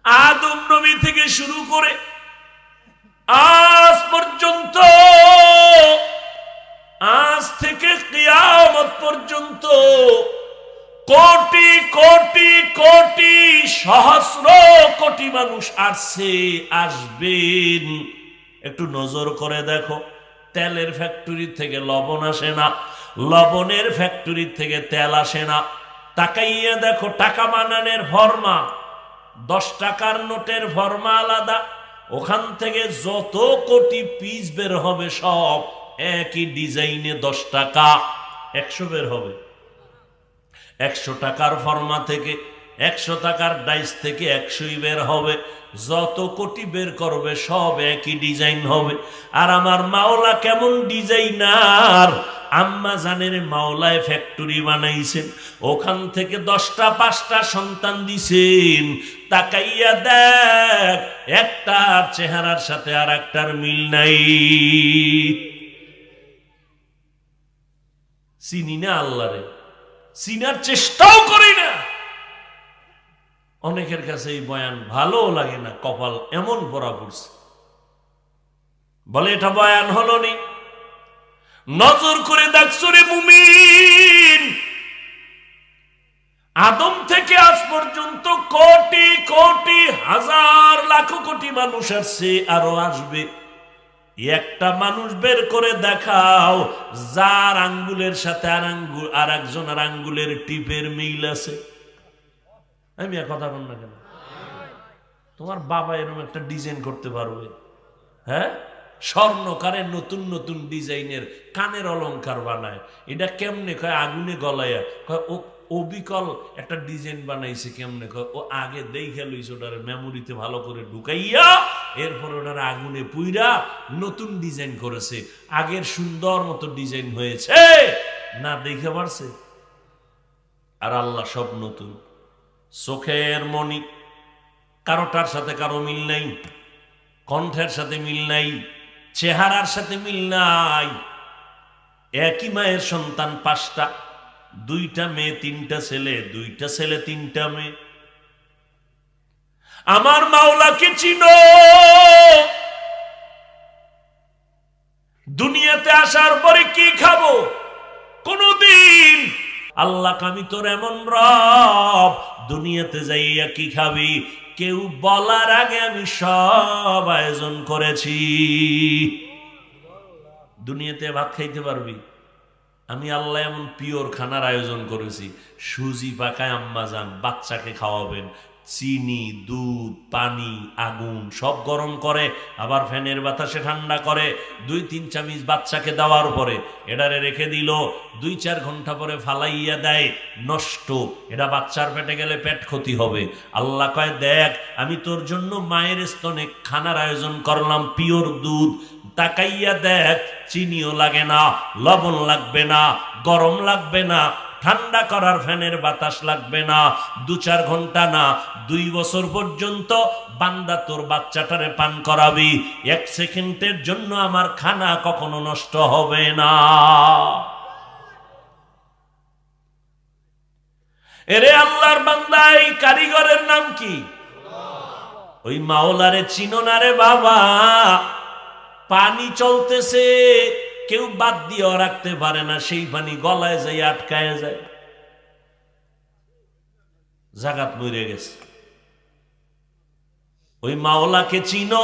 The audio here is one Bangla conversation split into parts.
আদম নবী থেকে শুরু করে আজ পর্যন্ত, আজ থেকে কিয়ামত পর্যন্ত কোটি কোটি কোটি সহস্র কোটি মানুষ আসছে, আসবেন। একটু নজর করে দেখো, তেলের ফ্যাক্টরি থেকে লবণ আসে না, লবণের ফ্যাক্টরি থেকে তেল আসে না। তাকাইয়া দেখো, টাকা বানানোর ফর্মা, 10 টাকার নোটের ফর্মা আলাদা, ওখান থেকে যত কোটি পিস বের হবে সব একই ডিজাইনে 10 টাকা 100 বের হবে। 100 টাকার ফর্মা থেকে, 100 টাকার ডাইস থেকে 100ই বের হবে। যত কোটি বের করবে সব একই ডিজাইন হবে। আর আমার মাওলা কেমন ডিজাইনার! আম্মা জানের মাওলায় ফ্যাক্টরি বানাইছেন, ওখান থেকে 10টা 5টা সন্তান দিছেন। তাকাইয়া দেখ, একটার চেহারার সাথে আর একটার মিল নাই। চিনি না আল্লাহরে, চিনার চেষ্টাও করি না। অনেকের কাছে এই বয়ান ভালো লাগে না, কপাল এমন ভরা পড়ছে, বলে এটা বয়ান হলো নি। নজর করে দেখছো রে মুমিন, আদম থেকে আজ পর্যন্ত কোটি কোটি হাজার লাখ কোটি মানুষ আসছে, আরো আসবে। একটা মানুষ বের করে দেখাও যার আঙ্গুলের সাথে আর একজনের আঙ্গুলের টিপের মিল আছে। আমি কথা বল না কেন? তোমার বাবা এরকম একটা ডিজাইন করতে পারবে? হ্যাঁ, স্বর্ণকারের নতুন নতুন ডিজাইনের কানের অলংকার বানায়। এটা কেমনে? কয় আগুনে গলাইয়া। কয় ও অবিকল একটা ডিজাইন বানাইছে। কেমনে? কয় ও আগে দেখে লইছে, ওটার মেমোরিতে ভালো করে ঢুকাইয়া এরপর ওটার আগুনে পুইরা নতুন ডিজাইন করেছে। আগের সুন্দর মতো ডিজাইন হয়েছে না, দেখে পারছে? আর আল্লাহ সব নতুন। চোখের মনি, কারোটার সাথে কারো মিল নাই, কণ্ঠের সাথে মিল নাই, চেহারার সাথে মিল নাই। একই মায়ের সন্তান 5টা, 2টা মেয়ে 3টা ছেলে, 2টা ছেলে 3টা মেয়ে। আমার মাওলাকে চিনো। দুনিয়াতে আসার পরে কি খাবো? কোনদিন আল্লাহ আমি তোর এমন রব, দুনিয়াতে যাইয়া কি খাবি কেউ বলার আগে আমি সব আয়োজন করেছি। দুনিয়াতে ভাত খাইতে পারবি? আমি আল্লাহ এমন পিওর খানার আয়োজন করেছি। সুজি পাকায় আম্মা যান, বাচ্চাকে খাওয়াবেন। চিনি, দুধ, পানি, আগুন সব গরম করে, আবার ফ্যানের বাতাসে ঠান্ডা করে। 2-3 চামচ বাচ্চাকে দেওয়ার পরে এটারে রেখে দিল, 2-4 ঘন্টা পরে ফালাইয়া দেয়, নষ্ট। এটা বাচ্চার পেটে গেলে পেট ক্ষতি হবে। আল্লাহ কয় দেখ, আমি তোর জন্য মায়ের স্তনে খানার আয়োজন করলাম, পিওর দুধ। তাকাইয়া দেখ, চিনিও লাগে না, লবণ লাগবে না, গরম লাগবে না, ঠান্ডা করার ফ্যানের বাতাস লাগবে না। 2-4 ঘন্টা না, 2 বছর পর্যন্ত বান্দা তোর বাচ্চাটারে পান করাবি। 1 সেকেন্ডের জন্য আমার খানা কখনো নষ্ট হবে না। এরে আল্লাহর বান্দা, এই কারিগরের নাম কি? ওই মাওলারে চিনো না রে বাবা। পানি চলতেছে, কেউ বাদ দিয়ে রাখতে পারে না, সেই পানি গলায় যাই আটকায় যায়, জাগাত মরে গেছে। ওই মাওলাকে চিনো?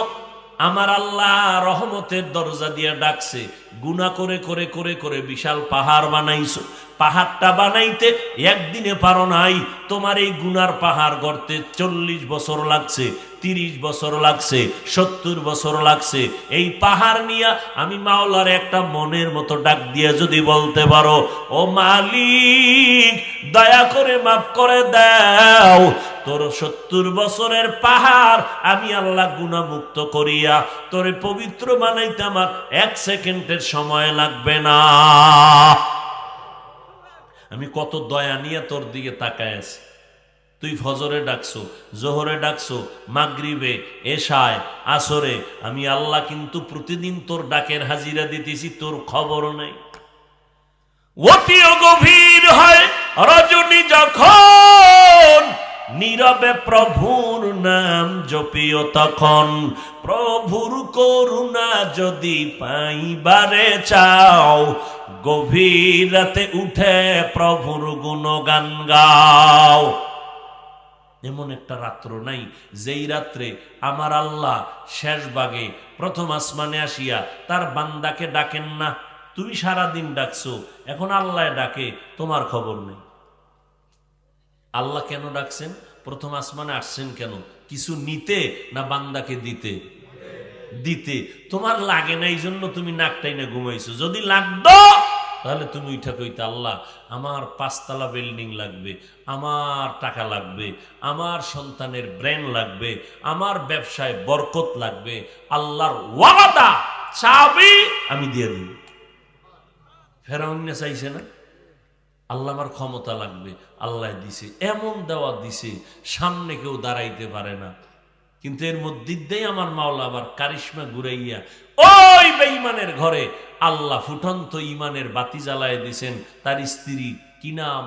আমার আল্লাহ রহমতের দরজা দিয়ে ডাকছে। গুনাহ করে করে করে করে বিশাল পাহাড় বানাইছো, পাহাড়টা বানাইতে একদিনে পারো নাই। তোমার এই গুনার পাহাড় গড়তে 40 বছর লাগছে, 30 বছর লাগছে, 70 বছর লাগছে। এই পাহাড় নিয়ে আমি মাওলার একটা মনের মতো ডাক দিয়ে যদি বলতে পারো, ও মালিক দয়া করে মাফ করে দাও, তোর 70 বছরের পাহাড় আমি আল্লাহ গুনাহমুক্ত করিয়া তোরে পবিত্র বানাইতে আমার 1 সেকেন্ডের সময় লাগবে না। আমি কত দয়া নিয়ে তোর দিকে তাকায় আছি। তুই ফজরে ডাকছো, জোহরে ডাকছো, মাগরিবে, এশায়, আসরে। আমি আল্লাহ কিন্তু প্রতিদিন তোর ডাকের হাজিরা দিতেছি, তোর খবর নাই। অতি গভীর হয় রজনী যখন, নীরবে প্রভুর নাম জপিও তখন, প্রভুর করুণা যদি পাইবারে চাও, গভীর রাতে উঠে প্রভুর গুণগান গাও। এমন একটা রাত্র নাই যেই রাত্রে আমার আল্লাহ শেষ ভাগে প্রথম আসমানে আসিয়া তার বান্দাকে ডাকেন না। তুমি সারাদিন ডাকছো, এখন আল্লাহ ডাকে, তোমার খবর নেই। আল্লাহ কেন ডাকছেন? প্রথম আসমানে আসছেন কেন? কিছু নিতে না বান্দাকে দিতে? দিতে। তোমার লাগে না, এই জন্য তুমি নাকটাই না ঘুমাইছো। যদি লাগতো তাহলে তুমি উঠা কইতে, আল্লাহ আমার 5 তলা বিল্ডিং লাগবে, আমার টাকা লাগবে, আমার সন্তানের ব্রেন লাগবে, আমার ব্যবসায় বরকত লাগবে, আল্লাহর ওয়াদা চাবি আমি দিয়ে দিব। ফেরাউন না চাইছে না, আল্লাহ আমার ক্ষমতা লাগবে, আল্লাহ দিছে, এমন দেওয়া দিছে সামনে কেউ দাঁড়াইতে পারে না। কিন্তু এর মধ্যে দিয়ে আমার মাওলা আবার কারিশমা ঘুরাইয়া ওই বেঈমানের ঘরে আল্লাহ ফুটন্ত ইমানের বাতি জ্বালায় দিছেন। তার স্ত্রী কি নাম?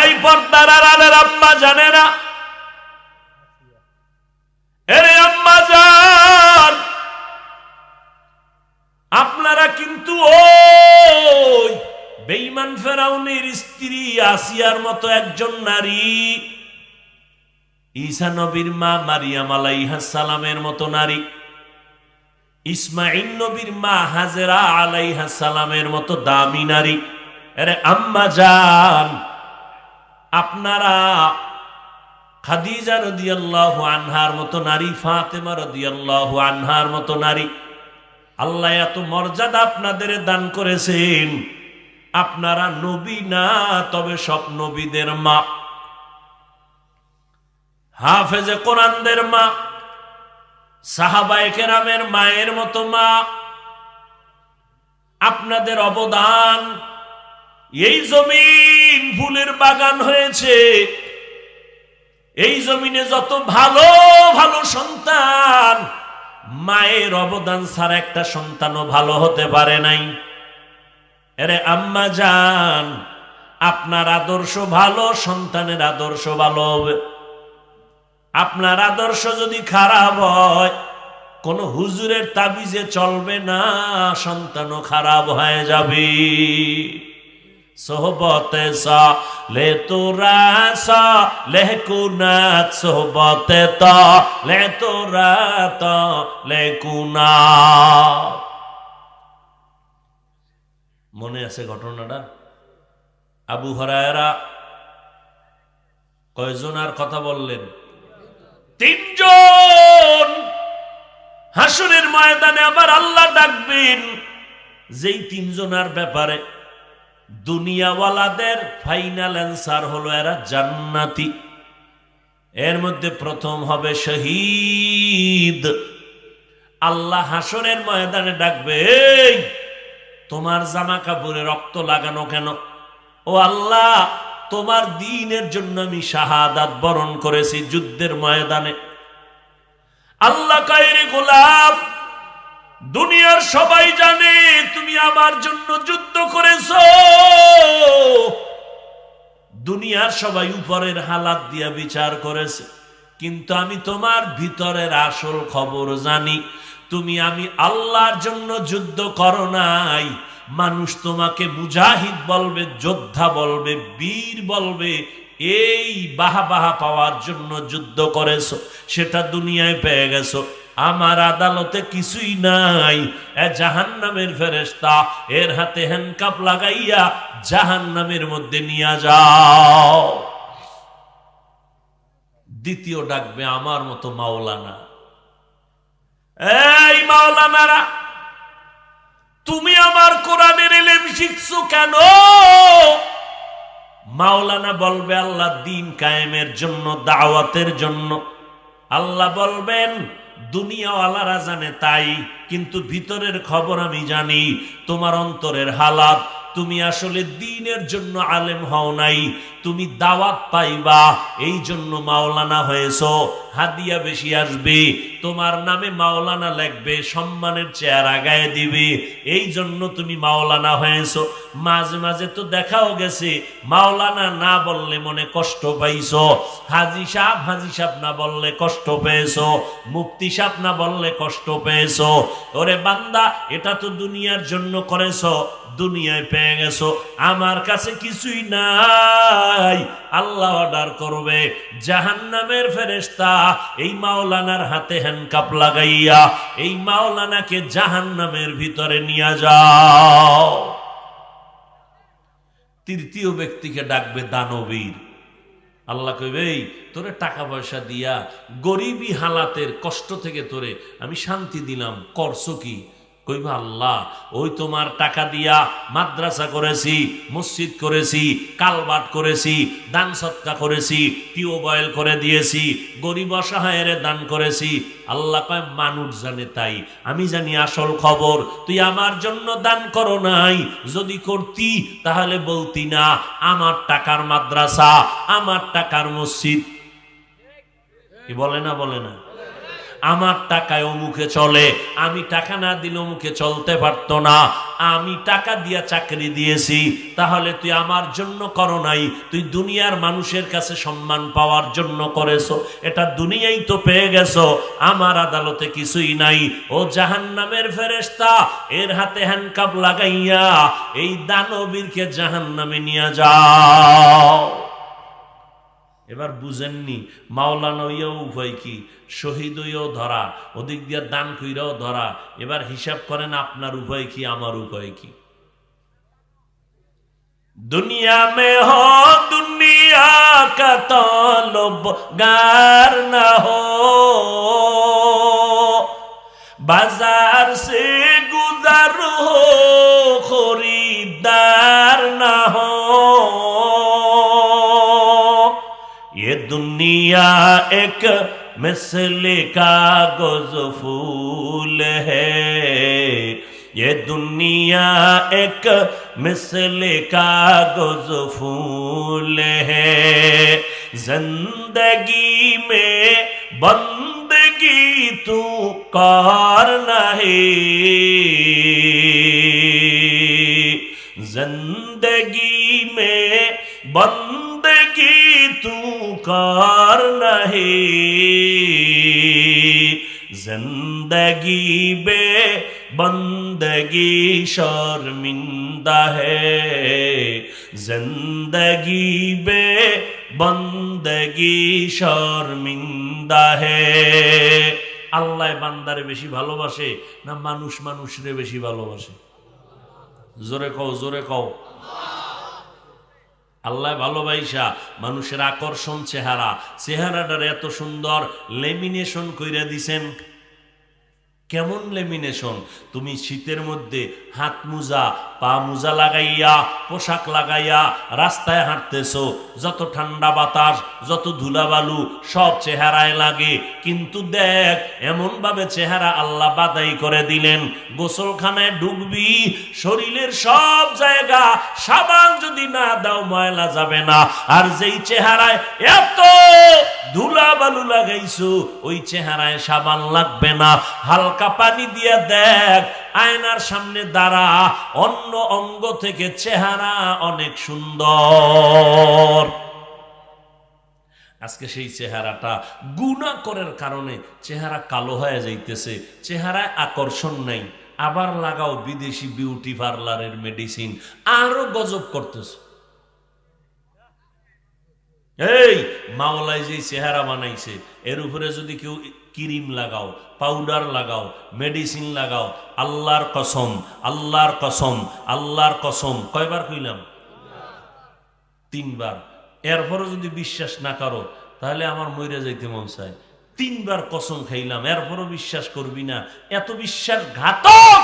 এই পর্দার আড়ালের আম্মা জানে না? এরে আম্মা জান, আপনারা কিন্তু ওই বেঈমান ফেরাউনের স্ত্রী আসিয়ার মতো একজন নারী, ঈসা নবীর মা মারিয়াম আলাইহিস সালামের মতো নারী, ইসমাঈল নবীর মা হাজেরা আলাইহিস সালামের মতো দামি নারী। আরে আম্মা জান, আপনারা খাদিজা রাদিয়াল্লাহু আনহার মতো নারী, ফাতেমা রাদিয়াল্লাহু আনহার মতো নারী, আল্লাহ এত মর্যাদা আপনাদের দান করেছেন। আপনারা নবী না, তবে সব নবীদের মা, হাফেজে কোরআনদের মা, সাহাবায়ে কেরামের মায়ের মতো মা। আপনাদের অবদান, এই জমিন ফুলের বাগান হয়েছে। এই জমিনে যত ভালো ভালো সন্তান, মায়ের অবদান ছাড়া একটা সন্তানও ভালো হতে পারে নাই। আরে আম্মা জান, আপনার আদর্শ ভালো, সন্তানের আদর্শ ভালো হবে। আপনার আদর্শ যদি খারাপ হয়, কোন হুজুরের তাবিজে চলবে না, সন্তানও খারাপ হয়ে যাবে। সোহবতে সালে তোরা লেকুনাত, সোহবতে লে তোরা লেকুনাত। মনে আছে ঘটনাটা? আবু হুরায়রা কয়জনার কথা বললেন? 3 জন। হাসরের ময়দানে আবার আল্লাহ ডাকবেন, যেই 3 জনের ব্যাপারে দুনিয়াওয়ালাদের ফাইনাল অ্যান্সার হলো এরা জান্নাতি। এর মধ্যে প্রথম হবে শহীদ। আল্লাহ হাসরের ময়দানে ডাকবে, এই তোমার জামা কাপড়ে রক্ত লাগানো কেন? ও আল্লাহ, তোমার দ্বীনের জন্য আমি শাহাদাত বরণ করেছি যুদ্ধের ময়দানে। আল্লাহ কায়রে গোলাম, দুনিয়ার সবাই জানে তুমি আমার জন্য যুদ্ধ করেছো। দুনিয়ার সবাই উপরের হালাত দিয়া বিচার করেছে, কিন্তু আমি তোমার ভিতরের আসল খবর জানি। আমি আল্লাহর জন্য যুদ্ধ করো নাই। মানুষ তোমাকে মুজাহিদ বলবে, যোদ্ধা বলবে, বীর বলবে, এই বাহা বাহা পাওয়ার জন্য যুদ্ধ করেছো, সেটা দুনিয়ায় পেয়ে গেছো। আমার আদালতে কিছুই নাই। জাহান্নামের ফেরেশতা এর হাতে হ্যান্ডকাপ লাগাইয়া জাহান্নামের মধ্যে নিয়ে যাও। দ্বিতীয় ডাকবে আমার মতো মাওলানা, এই মাওলানারা, তুমি আমার কোরআনের ইলম শিখছো কেন? মাওলানা বলবে, আল্লাহ দ্বীন কায়েমের জন্য, দাওয়াতের জন্য। আল্লাহ বলবেন, দুনিয়াওয়ালারা জানে তাই, কিন্তু ভিতরের খবর আমি জানি। তোমার অন্তরের হালাত, তুমি আসলে দ্বীনের জন্য আলেম হও নাই, তুমি দাওয়াত পাইবা এই জন্য মাওলানা হয়েছো। হাদিয়া বেশি আসবে, তোমার নামে মাওলানা লিখবে, সম্মানের চেহারা গায়ে দিবে, এই জন্য তুমি মাওলানা হয়েছো। মাঝে মাঝে তো দেখাও গেছে মাওলানা না বললে মনে কষ্ট পাইছো, হাজি সাহেব না বললে কষ্ট পেয়েছো, মুফতি সাহেব না বললে কষ্ট পেয়েছো। ওরে বান্দা, এটা তো দুনিয়ার জন্য করেছো, দুনিয়ায় পেয়ে গেছো। আমার কাছে কিছুই নাই, আল্লাহ অর্ডার করবে জাহান্নামের ফেরেশতা এই মাওলানার হাতে হ্যান্ডকাপ লাগাইয়া এই মাওলানাকে জাহান্নামের ভিতরে নিয়ে যাও। তৃতীয় ব্যক্তিকে ডাকবে দানবীর। আল্লাহ কইবে, এই তোরে টাকা পয়সা দিয়া গরিবী হালাতের কষ্ট থেকে তোরে আমি শান্তি দিলাম, করছো কি? কইবা, আল্লাহ ওই তোমার টাকা দিয়া মাদ্রাসা করেছি, মসজিদ করেছি, কালবাট করেছি, দান সৎকা করেছি, টিউবওয়েল করে দিয়েছি, গরিব অসহায়ের দান করেছি। আল্লাহ কয়, মানুষ জানে তাই, আমি জানি আসল খবর। তুই আমার জন্য দান করো নাই, যদি করতি তাহলে বলতি না আমার টাকার মাদ্রাসা, আমার টাকার মসজিদ। কি বলে না? বলে না? আমার টাকায় অমুখে চলে, আমি টাকা না দিলে অমুখে চলতে পারতো না, আমি টাকা দিয়া চাকরি দিয়েছি, তাহলে তুই আমার জন্য করো নাই, তুই দুনিয়ার মানুষের কাছে সম্মান পাওয়ার জন্য করেছো, এটা দুনিয়াই তো পেয়ে গেছো, আমার আদালতে কিছুই নাই। ও জাহান্নামের ফেরেশতা, এর হাতে হ্যান্ডকাপ লাগাইয়া এই দানবীরকে জাহান্নামে নিয়ে যাও। এবার বুঝেননি, মাওলানা হইয়াও উপায় কি, শহীদ হইয়াও ধরা, ওদিক দিয়ে দান কইরাও ধরা। এবার হিসাব করেন আপনার উপায় কি, আমার উপায় কি? दुनिया में हो दुनिया का तलबगार ना हो, बाजार से गुजर हो खरीदार ना हो, ये दुनिया एक मिसले कागज फूल है, ये दुनिया एक मिसले कागज फूल है, जिंदगी में बंदगी तू कर नहीं, जिंदगी में बंदगी तू कर नहीं, जिंदगी बे बंदगी शर्मिंदा है, जिंदगी बे बंदगी शर्मिंदा है। আল্লাহ বান্দারে বেশি ভালোবাসে না মানুষ মানুষরে বেশি ভালোবাসে? জোরে কও, জোরে কও। আল্লাহ ভালোবাসা মানুষের আকর্ষণ চেহারা, চেহারাটার এত সুন্দর লেমিনেশন কইরা দিছেন। কেমন লেমিনেশন? তুমি শীতের মধ্যে হাত মোজা পা মোজা লাগাইয়া পোশাক লাগাইয়া রাস্তায় হাঁটতেছো, যত ঠান্ডা বাতাস যত ধুলাবালু সব চেহারায় লাগে, কিন্তু দেখ এমন ভাবে চেহারা আল্লাহ বাদাই করে দিলেন, গোসলখানায় ঢুকবি শরীরের সব জায়গা সাবান যদি না দাও ময়লা যাবে না, আর যেই চেহারায় এত ধুলাবালু লাগাইছো ওই চেহারায় সাবান লাগবে না। হালকা পানি দিয়ে দেখ, আয়নার সামনে দাঁড়া, অন্য অঙ্গ থেকে চেহারা অনেক সুন্দর। আজকে সেই চেহারাটা গুনাহ করার কারণে চেহারা কালো হয়ে যাইতেছে, চেহারায় আকর্ষণ নাই। আবার লাগাও বিদেশি বিউটি পার্লারের মেডিসিন, আরো গজব করতেছে। এই মাওলাই যে চেহারা বানাইছে এর উপরে যদি কেউ ক্রিম লাগাও, পাউডার লাগাও, মেডিসিন লাগাও, আল্লাহর কসম, আল্লাহর কসম, আল্লাহর কসম, কয়বার কইলাম? 3 বার। এরপরও যদি বিশ্বাস না করো তাহলে আমার মইরা যাইতে মন চায়। 3 বার কসম খাইলাম, এরপরও বিশ্বাস করবি না, এত বিশ্বাসঘাতক।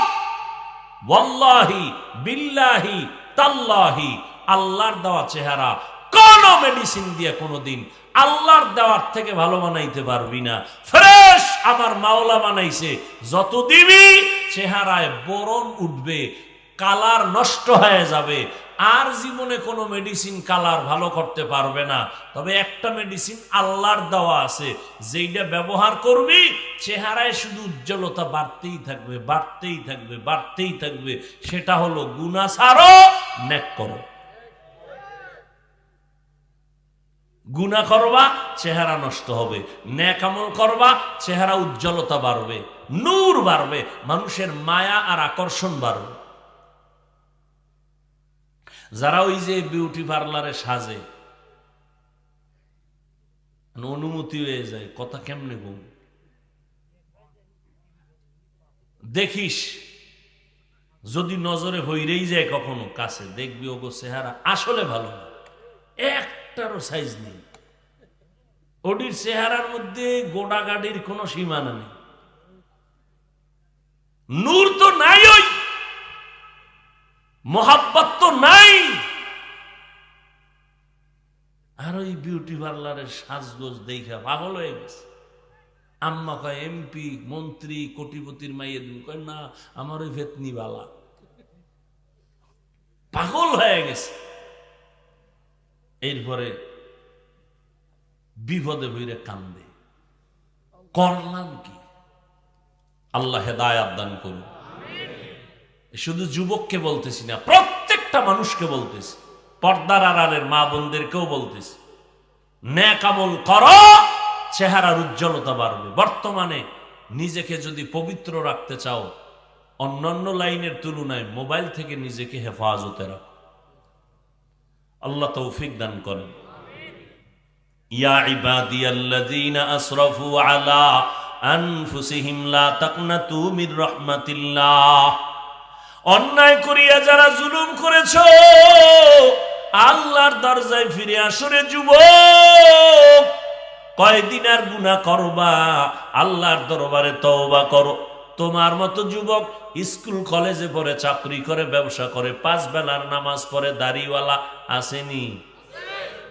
ওয়াল্লাহি বিল্লাহি তাল্লাহি আল্লাহর দেওয়া চেহারা কোন মেডিসিন দিয়ে কোনদিন আল্লাহর দেওয়ার থেকে ভালো বানাইতে পারবি না। ফ্রেশ আমার মাওলা বানাইছে, যত দিবি চেহারায় বরণ উঠবে, কালার নষ্ট হয়ে যাবে, আর জীবনে কোনো মেডিসিন কালার ভালো করতে পারবে না। তবে একটা মেডিসিন আল্লাহর দেওয়া আছে, যেইটা ব্যবহার করবি চেহারায় শুধু উজ্জ্বলতা বাড়তেই থাকবে, বাড়তেই থাকবে, বাড়তেই থাকবে। সেটা হলো গুনাহ ছাড়ো, নেক করো। গুনাহ করবা চেহারা নষ্ট হবে, নেক আমল করবা চেহারা উজ্জ্বলতা বাড়বে, নূর বাড়বে, মানুষের মায়া আর আকর্ষণ বাড়বে। যারা ওই যে বিউটি পার্লারে সাজে, অনুমতি হয়ে যায়, কথা কেমনে বল, দেখিস যদি নজরে হইরেই যায় কখনো কাছে, দেখবি ওগো চেহারা আসলে ভালো না, একটারও সাইজ নেই। ওটির চেহারার মধ্যে গোড়াগাড়ির কোনো সীমানা নেই, নূর তো নাই, ওই মোহাব্বত তো নাই। আর ওই বিউটি পার্লারের সাজগোজ দেখা পাগল হয়ে গেছে। আম্মা কয় এমপি মন্ত্রী কোটিপতির মাইয়ের, কয় না আমার ওই ভেতনি বালা, পাগল হয়ে গেছে। এরপরে বিপদে হইরে কান্দে, করলাম কি? আল্লাহ হেদায়েত দান করুন। শুধু যুবককে বলতেছি না, প্রত্যেকটা মানুষকে বলতেছি, পর্দার আড়ালের মা বোনদেরকেও বলতেছি, নেক আমল করো, চেহারার উজ্জ্বলতা বাড়বে। বর্তমানে নিজেকে যদি পবিত্র রাখতে চাও, অন্যান্য লাইনের তুলনায় মোবাইল থেকে নিজেকে হেফাজতে রাখো। আল্লাহ তৌফিক দান করেন। ইয়া ইবাদিয়াল্লাযীনা আসরাফু আলা আনফুসিহিম লা তাকনাতু মির রাহমাতিল্লাহ। অন্যায় করিয়া যারা জুলুম করেছো, আল্লাহর দরজায় ফিরে আসো রে যুবক। কয়দিন আর গুনাহ করবা, আল্লাহর দরবারে তওবা করো। তোমার মতো যুবক স্কুল কলেজে পড়ে, চাকরি করে, ব্যবসা করে, 5 বেলার নামাজ পড়ে, দাড়িওয়ালা আসেনি?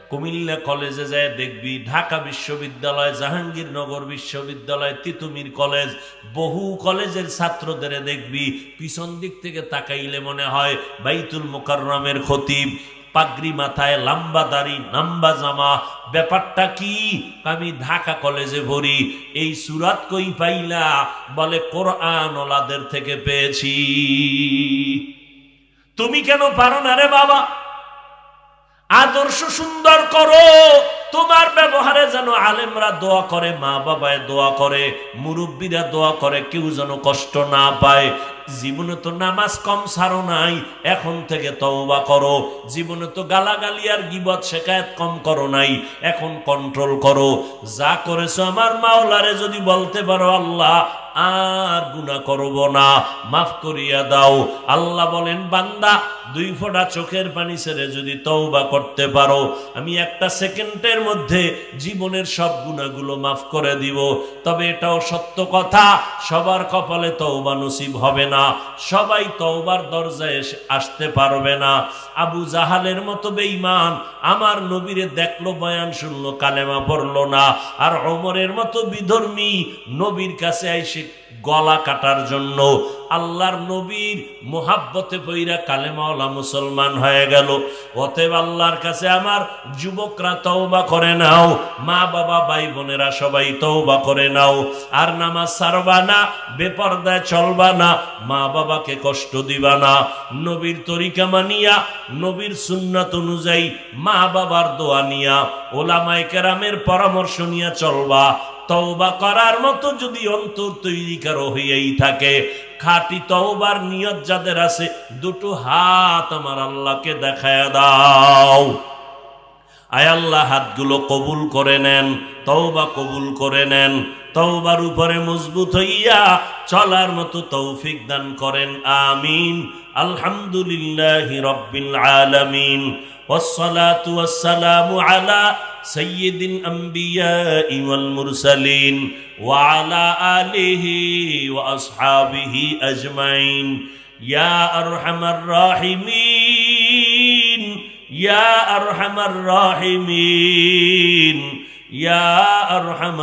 কুমিল্লা কলেজে যায় দেখবি, ঢাকা বিশ্ববিদ্যালয়, জাহাঙ্গীরনগর বিশ্ববিদ্যালয়, তিতুমির কলেজ, বহু কলেজের ছাত্রদের দেখবি পিছন দিক থেকে তাকাইলে মনে হয় বাইতুল মুকাররমের খতিব, পাগড়ি মাথায়, লম্বা দাড়ি, লম্বা জামা। ব্যাপারটা কি? আমি ঢাকা কলেজে পড়ি। এই সূরাত কই পাইলা? বলে কোরআন ওলাদের থেকে পেয়েছি। তুমি কেন পারো না রে বাবা? আদর্শ সুন্দর করো, তোমার ব্যবহারে যেন আলেমরা দোয়া করে, মা বাবায় দোয়া করে, মুরব্বীরা দোয়া করে, কেউ যেন কষ্ট না পায়। জীবনে তো নামাজ কম ছাড়ো নাই, এখন থেকে তওবা করো। জীবনে তো গালাগালি আর গীবত শিকায়াত কম করো নাই, এখন কন্ট্রোল করো। যা করেছো আমার মাওলারে যদি বলতে পারো, আল্লাহ আর গুনাহ করব না, মাফ করিয়া দাও। আল্লাহ বলেন, বান্দা 2 ফোঁটা চোখের পানি ছেড়ে যদি তওবা করতে পারো, আমি একটা সেকেন্ডের মধ্যে জীবনের সব গুনাহগুলো মাফ করে দিব। তবে এটাও সত্য কথা, সবার কপালে তওবা নসিব হবে না, সবাই তওবার দরজায় আসতে পারবে না। আবু জাহালের মতো বেঈমান আমার নবীরে দেখলো, বয়ান শুনলো, কালেমা পড়লো না। আর ওমরের মতো বিধর্মী নবীর কাছে আইসে গলা কাটার জন্য আল্লাহর নবীর মোহাব্বতে পইরা কালেমাওয়ালা মুসলমান হয়ে গেল। অতএব আল্লাহর কাছে আমার যুবকরা তওবা করে নাও, মা বাবা ভাই বোনেরা সবাই তওবা করে নাও। আর নামাজ ছাড়বা না, বেপরদায় চলবা না, মা বাবাকে কষ্ট দিবা না। নবীর তরিকা মানিয়া, নবীর সুন্নাত অনুযায়ী, মা বাবার দোয়া নিয়া, ওলামায়ে কেরামের পরামর্শ নিয়ে চলবা। তওবা করার মতো যদি অন্তর তৈরি করো হইয়াই থাকে, খাঁটি তওবার নিয়ত যাদের আছে, 2 হাত আমার আল্লাহকে দেখায়া দাও। আয় আল্লাহ, হাতগুলো কবুল করে নেন, তওবা কবুল করে নেন। তওবার উপরে মজবুত হইয়া চলার মতো তৌফিক দান করেন, আমিন। আলহামদুলিল্লাহি রাব্বিল আলামিন, والصلاة والسلام على سيد الأنبياء والمرسلين وعلى آله وأصحابه أجمعين يا أرحم الراحمين يا أرحم الراحمين يا أرحم